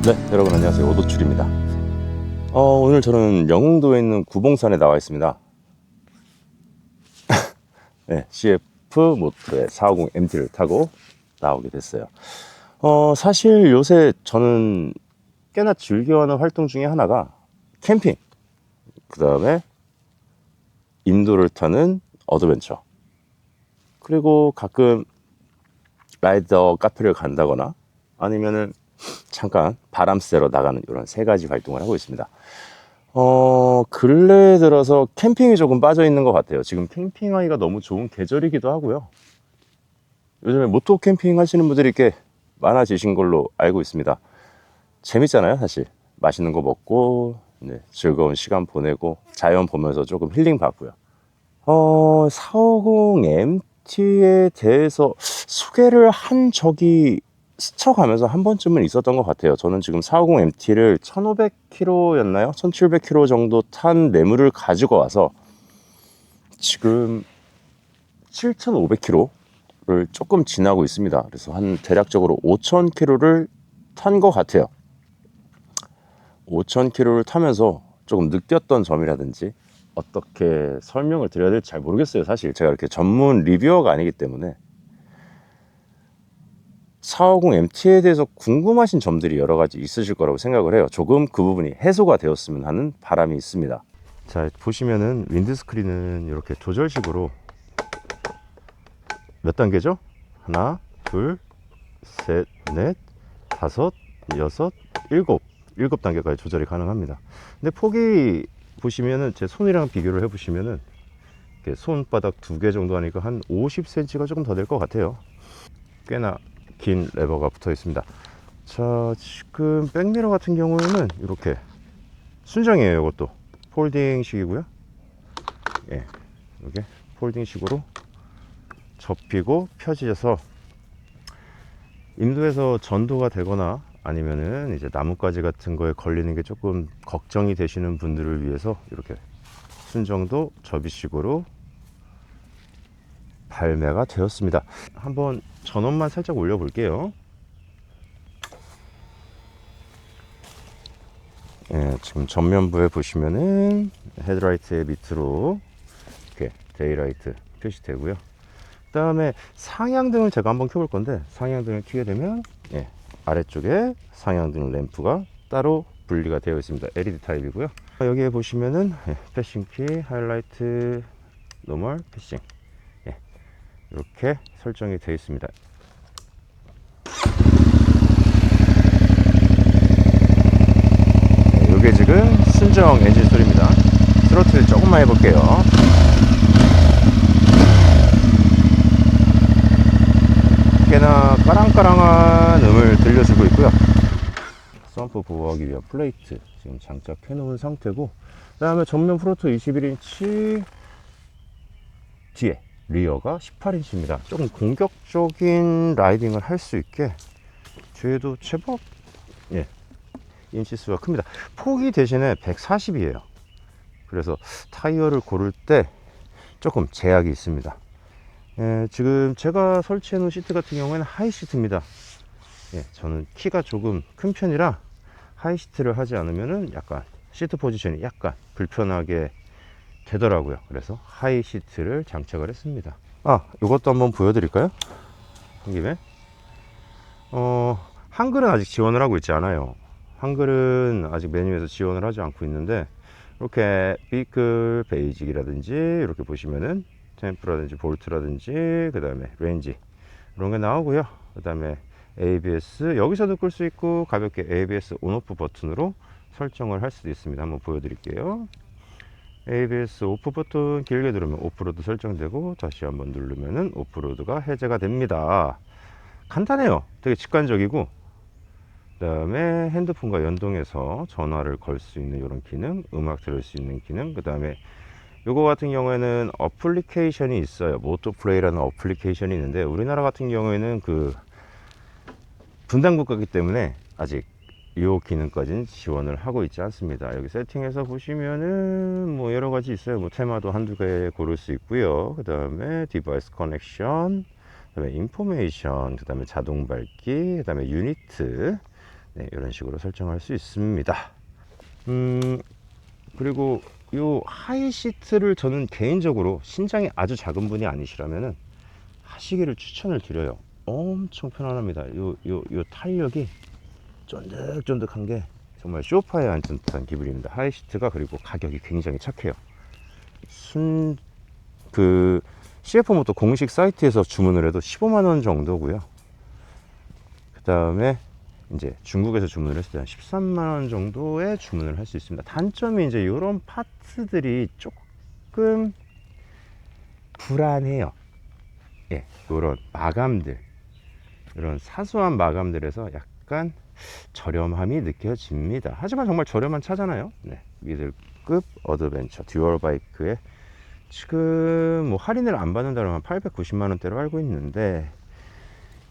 네, 여러분 안녕하세요. 오도출입니다. 오늘 저는 영흥도에 있는 구봉산에 나와 있습니다. 네, CF 모터의 450MT를 타고 나오게 됐어요. 사실 요새 저는 꽤나 즐겨하는 활동 중에 하나가 캠핑, 그 다음에 인도를 타는 어드벤처, 그리고 가끔 라이더 카페를 간다거나 아니면은 잠깐 바람 쐬러 나가는 이런 세 가지 활동을 하고 있습니다. 근래 들어서 캠핑이 조금 빠져 있는 것 같아요. 지금 캠핑하기가 너무 좋은 계절이기도 하고요. 요즘에 모토 캠핑 하시는 분들이 꽤 많아지신 걸로 알고 있습니다. 재밌잖아요, 사실. 맛있는 거 먹고, 네, 즐거운 시간 보내고, 자연 보면서 조금 힐링 받고요. 450MT에 대해서 소개를 한 적이 스쳐가면서 한 번쯤은 있었던 것 같아요. 저는 지금 450MT를 1500km였나요? 1700km 정도 탄 매물을 가지고 와서 지금 7500km를 조금 지나고 있습니다. 그래서 한 대략적으로 5000km를 탄 것 같아요. 5000km를 타면서 조금 느꼈던 점이라든지 어떻게 설명을 드려야 될지 잘 모르겠어요. 사실 제가 이렇게 전문 리뷰어가 아니기 때문에 450MT에 대해서 궁금하신 점들이 여러 가지 있으실 거라고 생각을 해요. 조금 그 부분이 해소가 되었으면 하는 바람이 있습니다. 자, 보시면은 윈드스크린은 이렇게 조절식으로 몇 단계죠? 하나, 둘, 셋, 넷, 다섯, 여섯, 일곱 단계까지 조절이 가능합니다. 근데 폭이 보시면은 제 손이랑 비교를 해 보시면은 손바닥 2개 정도 하니까 한 50cm가 조금 더 될 것 같아요. 꽤나 긴 레버가 붙어 있습니다. 자, 지금 백미러 같은 경우에는 이렇게 순정이에요. 이것도 폴딩식이고요. 예, 이렇게 폴딩식으로 접히고 펴져서 인도에서 전도가 되거나 아니면은 이제 나뭇가지 같은 거에 걸리는 게 조금 걱정이 되시는 분들을 위해서 이렇게 순정도 접이식으로 발매가 되었습니다. 한번 전원만 살짝 올려 볼게요. 예, 지금 전면부에 보시면은 헤드라이트의 밑으로 이렇게 데이라이트 표시되고요. 그 다음에 상향등을 제가 한번 켜볼 건데, 상향등을 켜게 되면 예, 아래쪽에 상향등 램프가 따로 분리가 되어 있습니다. LED 타입이고요. 여기에 보시면은 예, 패싱키, 하이라이트, 노멀, 패싱 예, 이렇게 설정이 되어 있습니다. 이게 지금 순정 엔진 소리입니다. 트로트를 조금만 해볼게요. 꽤나 까랑까랑한 음을 들려주고 있고요. 썬프 보호하기 위한 플레이트 지금 장착해 놓은 상태고, 그 다음에 전면 프로토 21인치, 뒤에 리어가 18인치입니다. 조금 공격적인 라이딩을 할 수 있게 뒤에도 제법 예, 인치수가 큽니다. 폭이 대신에 140이에요. 그래서 타이어를 고를 때 조금 제약이 있습니다. 예, 지금 제가 설치해 놓은 시트 같은 경우에는 하이 시트입니다. 예, 저는 키가 조금 큰 편이라 하이 시트를 하지 않으면은 약간 시트 포지션이 약간 불편하게 되더라고요. 그래서 하이 시트를 장착을 했습니다. 이것도 한번 보여드릴까요? 한 김에 한글은 아직 지원을 하고 있지 않아요. 한글은 아직 메뉴에서 지원을 하지 않고 있는데, 이렇게 비클 베이직이라든지 이렇게 보시면은 템프라든지 볼트라든지 그 다음에 레인지 이런 게 나오고요. 그 다음에 ABS 여기서도 끌 수 있고, 가볍게 ABS 온오프 버튼으로 설정을 할 수도 있습니다. 한번 보여드릴게요. ABS 오프 버튼 길게 누르면 오프로드 설정되고, 다시 한번 누르면은 오프로드가 해제가 됩니다. 간단해요. 되게 직관적이고, 그 다음에 핸드폰과 연동해서 전화를 걸 수 있는 이런 기능, 음악 들을 수 있는 기능, 그 다음에 요거 같은 경우에는 어플리케이션이 있어요. 모토플레이라는 어플리케이션이 있는데, 우리나라 같은 경우에는 그 분단 국가이기 때문에 아직 이 기능까지는 지원을 하고 있지 않습니다. 여기 세팅에서 보시면은 뭐 여러 가지 있어요. 뭐 테마도 한두 개 고를 수 있고요. 그 다음에 디바이스 커넥션, 그 다음에 인포메이션, 그 다음에 자동 밝기, 그 다음에 유니트, 네, 이런 식으로 설정할 수 있습니다. 그리고 요 하이 시트를 저는 개인적으로 신장이 아주 작은 분이 아니시라면은 하시기를 추천을 드려요. 엄청 편안합니다. 요 탄력이 쫀득쫀득한 게 정말 소파에 앉은 듯한 기분입니다. 하이 시트가. 그리고 가격이 굉장히 착해요. 그 CF 모토 공식 사이트에서 주문을 해도 15만원 정도고요. 그 다음에 이제 중국에서 주문을 했을 때 한 13만원 정도에 주문을 할 수 있습니다. 단점이 이제 이런 파트들이 조금 불안해요. 예, 이런 마감들, 이런 사소한 마감들에서 약간 저렴함이 느껴집니다. 하지만 정말 저렴한 차잖아요. 네, 미들급 어드벤처 듀얼 바이크에 지금 뭐 할인을 안 받는다면 한 890만원대로 알고 있는데,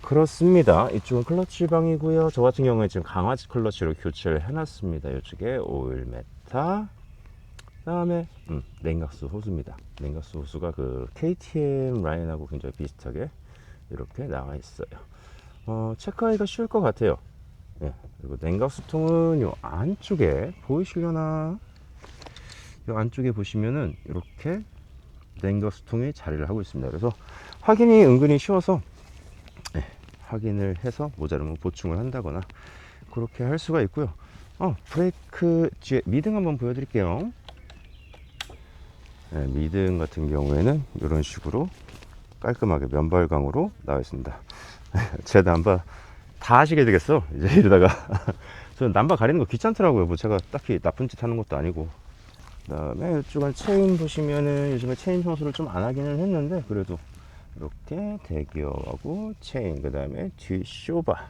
그렇습니다. 이쪽은 클러치 방이고요. 저 같은 경우에 지금 강화지 클러치로 교체를 해놨습니다. 이쪽에 오일 메타, 그 다음에 냉각수 호수입니다. 냉각수 호수가 그 KTM 라인하고 굉장히 비슷하게 이렇게 나와 있어요. 체크하기가 쉬울 것 같아요. 예, 그리고 냉각수통은 요 안쪽에 보이시려나? 요 안쪽에 보시면은 이렇게 냉각수통이 자리를 하고 있습니다. 그래서 확인이 은근히 쉬워서 확인을 해서 모자르면 보충을 한다거나 그렇게 할 수가 있고요. 브레이크 뒤에 미등 한번 보여드릴게요. 네, 미등 같은 경우에는 이런 식으로 깔끔하게 면발광으로 나와 있습니다. 제 남바 다 하시게 되겠어 이제 이러다가. 저는 남바 가리는 거 귀찮더라고요. 뭐 제가 딱히 나쁜 짓 하는 것도 아니고. 그 다음에 이쪽은 체인 보시면은 요즘에 체인 청소를 좀 안 하기는 했는데, 그래도 이렇게 대기어하고 체인, 그 다음에 뒤 쇼바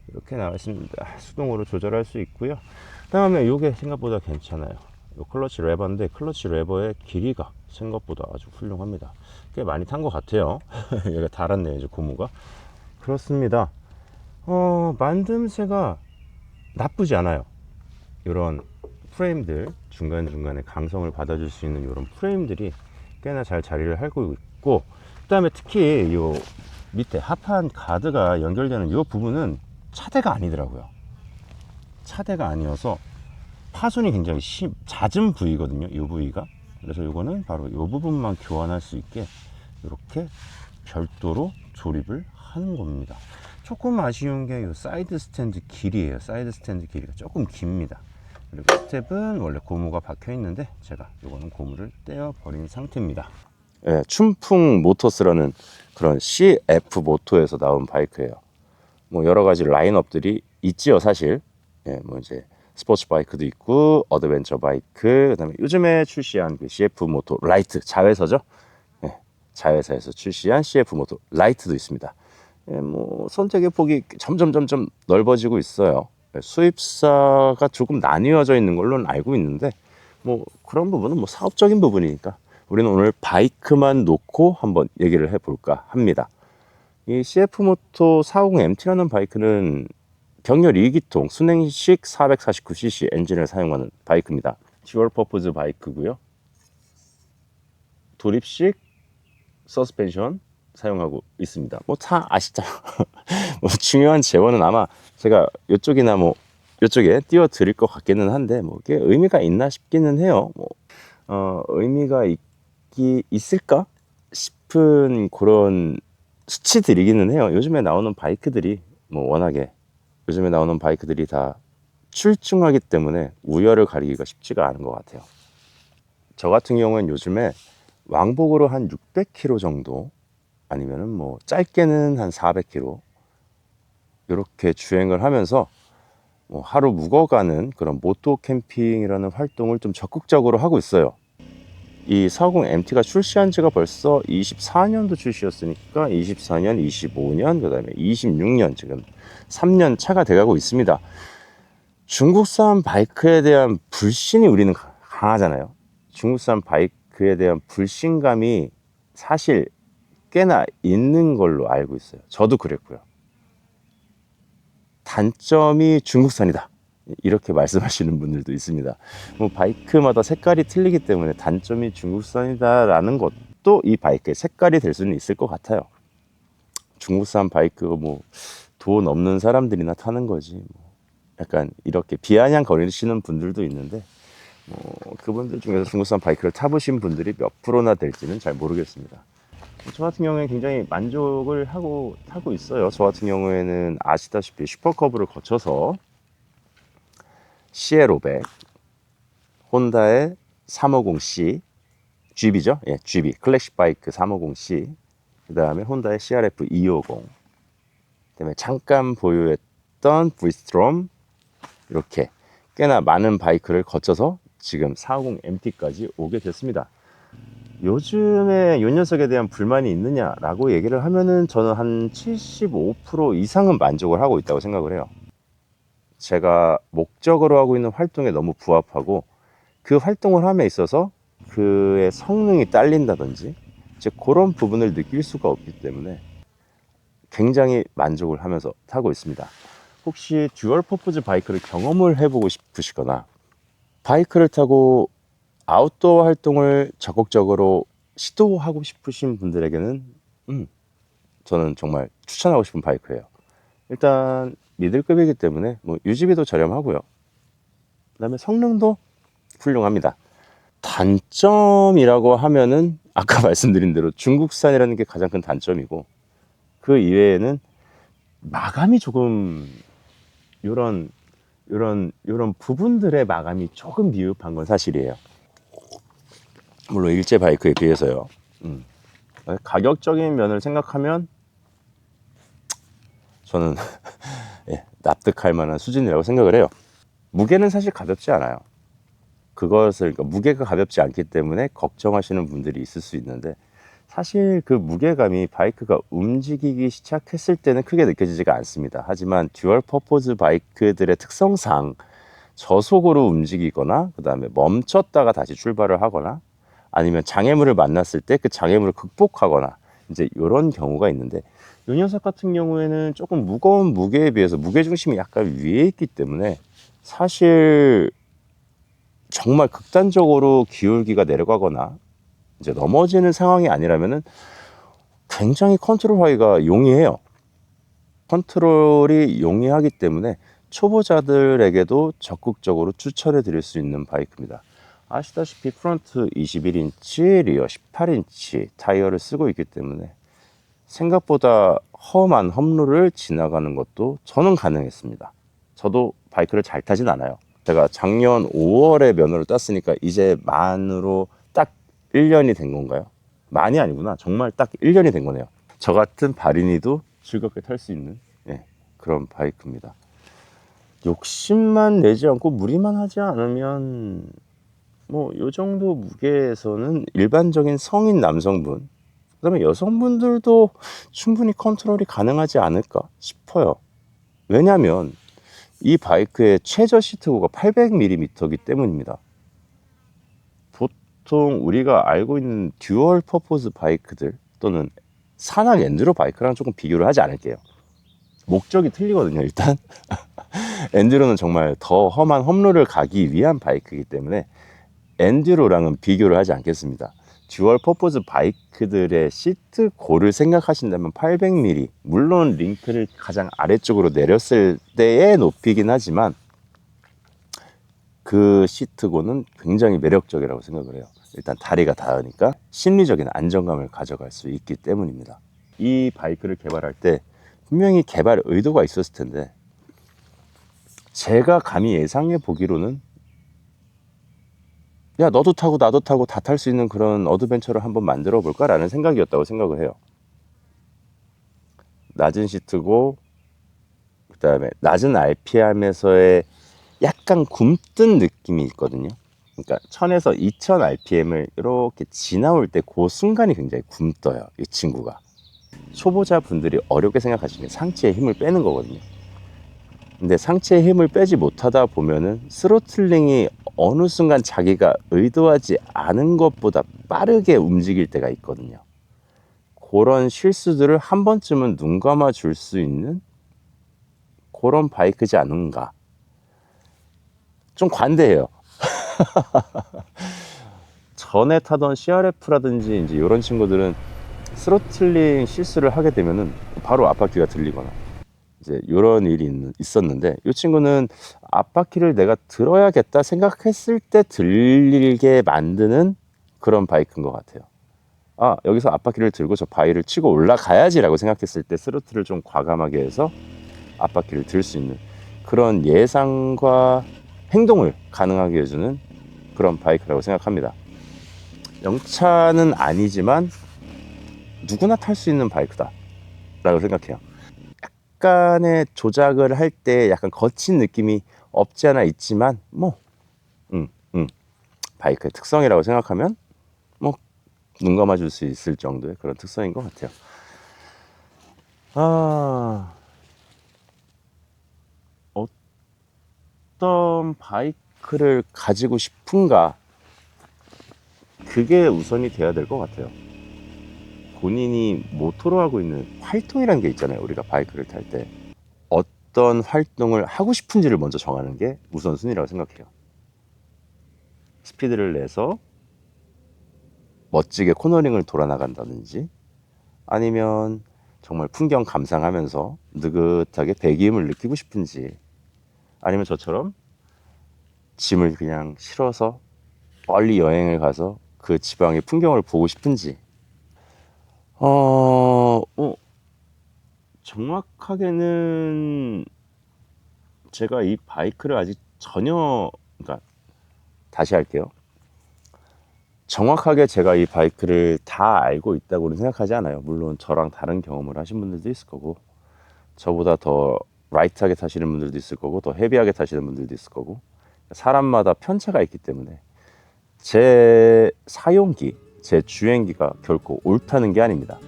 이렇게 나와 있습니다. 수동으로 조절할 수 있고요. 그 다음에 이게 생각보다 괜찮아요. 요 클러치 레버인데 클러치 레버의 길이가 생각보다 아주 훌륭합니다. 꽤 많이 탄 것 같아요. 얘가 달았네요, 이제 고무가. 그렇습니다. 만듦새가 나쁘지 않아요. 이런 프레임들, 중간중간에 강성을 받아줄 수 있는 이런 프레임들이 꽤나 잘 자리를 하고 있고, 그 다음에 특히 요 밑에 하판 가드가 연결되는 이 부분은 차대가 아니더라고요. 차대가 아니어서 파손이 굉장히 잦은 부위거든요, 이 부위가. 그래서 이거는 바로 이 부분만 교환할 수 있게 이렇게 별도로 조립을 하는 겁니다. 조금 아쉬운 게 이 사이드 스탠드 길이에요. 사이드 스탠드 길이가 조금 깁니다. 그리고 스텝은 원래 고무가 박혀 있는데 제가 이거는 고무를 떼어 버린 상태입니다. 예, 춘풍 모터스라는 그런 CF 모토에서 나온 바이크예요. 뭐 여러 가지 라인업들이 있지요, 사실. 예, 뭐 이제 스포츠 바이크도 있고 어드벤처 바이크, 그다음에 요즘에 출시한 그 CF 모토 라이트 자회사죠. 예, 자회사에서 출시한 CF 모토 라이트도 있습니다. 예, 뭐 선택의 폭이 점점 넓어지고 있어요. 수입사가 조금 나뉘어져 있는 걸로는 알고 있는데, 뭐 그런 부분은 뭐 사업적인 부분이니까 우리는 오늘 바이크만 놓고 한번 얘기를 해볼까 합니다. 이 CF모토 40MT라는 바이크는 경렬 2기통 순행식 449cc 엔진을 사용하는 바이크입니다. 듀얼 퍼포즈 바이크고요. 도립식 서스펜션 사용하고 있습니다. 뭐 다 아시잖아. 뭐 중요한 재원은 아마 제가 이쪽이나 뭐 이쪽에 띄워 드릴 것 같기는 한데, 뭐 이게 의미가 있나 싶기는 해요. 뭐 의미가 있을까 싶은 그런 수치들이기는 해요. 요즘에 나오는 바이크들이 뭐 워낙에 요즘에 나오는 바이크들이 다 출중하기 때문에 우열을 가리기가 쉽지가 않은 것 같아요. 저 같은 경우는 요즘에 왕복으로 한 600km 정도, 아니면은 뭐 짧게는 한 400km 이렇게 주행을 하면서 뭐 하루 묵어가는 그런 모토 캠핑이라는 활동을 좀 적극적으로 하고 있어요. 이 40MT가 출시한 지가 벌써 24년도 출시였으니까 24년, 25년, 그 다음에 26년, 지금 3년 차가 돼가고 있습니다. 중국산 바이크에 대한 불신이 우리는 강하잖아요. 중국산 바이크에 대한 불신감이 사실 꽤나 있는 걸로 알고 있어요. 저도 그랬고요. 단점이 중국산이다, 이렇게 말씀하시는 분들도 있습니다. 뭐 바이크마다 색깔이 틀리기 때문에 단점이 중국산이다라는 것도 이 바이크의 색깔이 될 수는 있을 것 같아요. 중국산 바이크 뭐 돈 없는 사람들이나 타는 거지, 뭐 약간 이렇게 비아냥거리시는 분들도 있는데 그분들 중에서 중국산 바이크를 타보신 분들이 몇 프로나 될지는 잘 모르겠습니다. 저 같은 경우에 굉장히 만족을 하고 타고 있어요. 저 같은 경우에는 아시다시피 슈퍼커브를 거쳐서 CL500, 혼다의 350C, GB죠? 예, GB 클래식 바이크 350C, 그 다음에 혼다의 CRF 250, 그 다음에 잠깐 보유했던 브리스트롬, 이렇게 꽤나 많은 바이크를 거쳐서 지금 450 MT까지 오게 됐습니다. 요즘에 이 녀석에 대한 불만이 있느냐라고 얘기를 하면은 저는 한 75% 이상은 만족을 하고 있다고 생각을 해요. 제가 목적으로 하고 있는 활동에 너무 부합하고 그 활동을 함에 있어서 그의 성능이 딸린다든지 이제 그런 부분을 느낄 수가 없기 때문에 굉장히 만족을 하면서 타고 있습니다. 혹시 듀얼 퍼포즈 바이크를 경험을 해보고 싶으시거나 바이크를 타고 아웃도어 활동을 적극적으로 시도하고 싶으신 분들에게는 저는 정말 추천하고 싶은 바이크예요. 일단 미들급이기 때문에 뭐 유지비도 저렴하고요. 그 다음에 성능도 훌륭합니다. 단점이라고 하면은 아까 말씀드린 대로 중국산이라는 게 가장 큰 단점이고, 그 이외에는 마감이 조금 요런 부분들의 마감이 조금 미흡한 건 사실이에요. 물론 일제 바이크에 비해서요. 가격적인 면을 생각하면 저는 예, 납득할 만한 수준이라고 생각을 해요. 무게는 사실 가볍지 않아요. 그러니까 무게가 가볍지 않기 때문에 걱정하시는 분들이 있을 수 있는데, 사실 그 무게감이 바이크가 움직이기 시작했을 때는 크게 느껴지지가 않습니다. 하지만 듀얼 퍼포즈 바이크들의 특성상 저속으로 움직이거나 그 다음에 멈췄다가 다시 출발을 하거나 아니면 장애물을 만났을 때 그 장애물을 극복하거나 이제 이런 경우가 있는데, 이 녀석 같은 경우에는 조금 무거운 무게에 비해서 무게중심이 약간 위에 있기 때문에 사실 정말 극단적으로 기울기가 내려가거나 이제 넘어지는 상황이 아니라면은 굉장히 컨트롤하기가 용이해요. 컨트롤이 용이하기 때문에 초보자들에게도 적극적으로 추천해 드릴 수 있는 바이크입니다. 아시다시피 프론트 21인치, 리어 18인치 타이어를 쓰고 있기 때문에 생각보다 험한 험로를 지나가는 것도 저는 가능했습니다. 저도 바이크를 잘 타진 않아요. 제가 작년 5월에 면허를 땄으니까 이제 만으로 딱 1년이 된 건가요? 많이 아니구나. 정말 딱 1년이 된 거네요. 저 같은 발인이도 즐겁게 탈 수 있는 그런 바이크입니다. 욕심만 내지 않고 무리만 하지 않으면 뭐 요 정도 무게에서는 일반적인 성인 남성분, 그다음에 여성분들도 충분히 컨트롤이 가능하지 않을까 싶어요. 왜냐하면 이 바이크의 최저 시트고가 800mm이기 때문입니다. 보통 우리가 알고 있는 듀얼 퍼포즈 바이크들 또는 산악 엔드로 바이크랑 조금 비교를 하지 않을게요. 목적이 틀리거든요. 일단 엔드로는 정말 더 험한 험로를 가기 위한 바이크이기 때문에 엔듀로랑은 비교를 하지 않겠습니다. 듀얼 퍼포즈 바이크들의 시트 고를 생각하신다면 800mm, 물론 링크를 가장 아래쪽으로 내렸을 때의 높이긴 하지만 그 시트고는 굉장히 매력적이라고 생각을 해요. 일단 다리가 닿으니까 심리적인 안정감을 가져갈 수 있기 때문입니다. 이 바이크를 개발할 때 분명히 개발 의도가 있었을 텐데, 제가 감히 예상해 보기로는 야 너도 타고 나도 타고 다 탈 수 있는 그런 어드벤처를 한번 만들어 볼까 라는 생각이었다고 생각을 해요. 낮은 시트고 그 다음에 낮은 RPM에서의 약간 굼뜬 느낌이 있거든요. 그러니까 1000에서 2000 RPM을 이렇게 지나올 때 그 순간이 굉장히 굼떠요. 이 친구가 초보자분들이 어렵게 생각하시는 게 상체에 힘을 빼는 거거든요. 근데 상체에 힘을 빼지 못하다 보면은 스로틀링이 어느 순간 자기가 의도하지 않은 것보다 빠르게 움직일 때가 있거든요. 그런 실수들을 한 번쯤은 눈 감아 줄 수 있는 그런 바이크지 않은가. 좀 관대해요. 전에 타던 CRF라든지 이제 이런 친구들은 스로틀링 실수를 하게 되면은 바로 앞바퀴가 들리거나 이제 이런 일이 있었는데, 이 친구는 앞바퀴를 내가 들어야겠다 생각했을 때 들리게 만드는 그런 바이크인 것 같아요. 아, 여기서 앞바퀴를 들고 저 바위를 치고 올라가야지라고 생각했을 때 스로틀을 좀 과감하게 해서 앞바퀴를 들 수 있는 그런 예상과 행동을 가능하게 해주는 그런 바이크라고 생각합니다. 영차는 아니지만 누구나 탈 수 있는 바이크다 라고 생각해요. 약간의 조작을 할 때 약간 거친 느낌이 없지 않아 있지만 뭐 바이크의 특성이라고 생각하면 뭐 눈 감아줄 수 있을 정도의 그런 특성인 것 같아요. 어떤 바이크를 가지고 싶은가, 그게 우선이 돼야 될 것 같아요. 본인이 모토로 하고 있는 활동이라는 게 있잖아요. 우리가 바이크를 탈 때 어떤 활동을 하고 싶은지를 먼저 정하는 게 우선순위라고 생각해요. 스피드를 내서 멋지게 코너링을 돌아 나간다든지, 아니면 정말 풍경 감상하면서 느긋하게 배기음을 느끼고 싶은지, 아니면 저처럼 짐을 그냥 실어서 멀리 여행을 가서 그 지방의 풍경을 보고 싶은지. 정확하게는 제가 이 바이크를 아직 전혀, 그러니까 다시 할게요. 정확하게 제가 이 바이크를 다 알고 있다고는 생각하지 않아요. 물론 저랑 다른 경험을 하신 분들도 있을 거고, 저보다 더 라이트하게 타시는 분들도 있을 거고, 더 헤비하게 타시는 분들도 있을 거고, 사람마다 편차가 있기 때문에 제 사용기, 제 주행기가 결코 옳다는 게 아닙니다.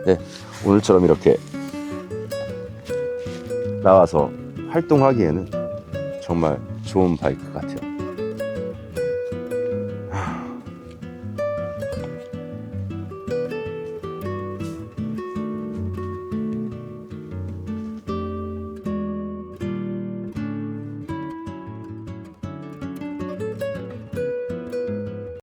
네, 오늘처럼 이렇게 나와서 활동하기에는 정말 좋은 바이크 같아요.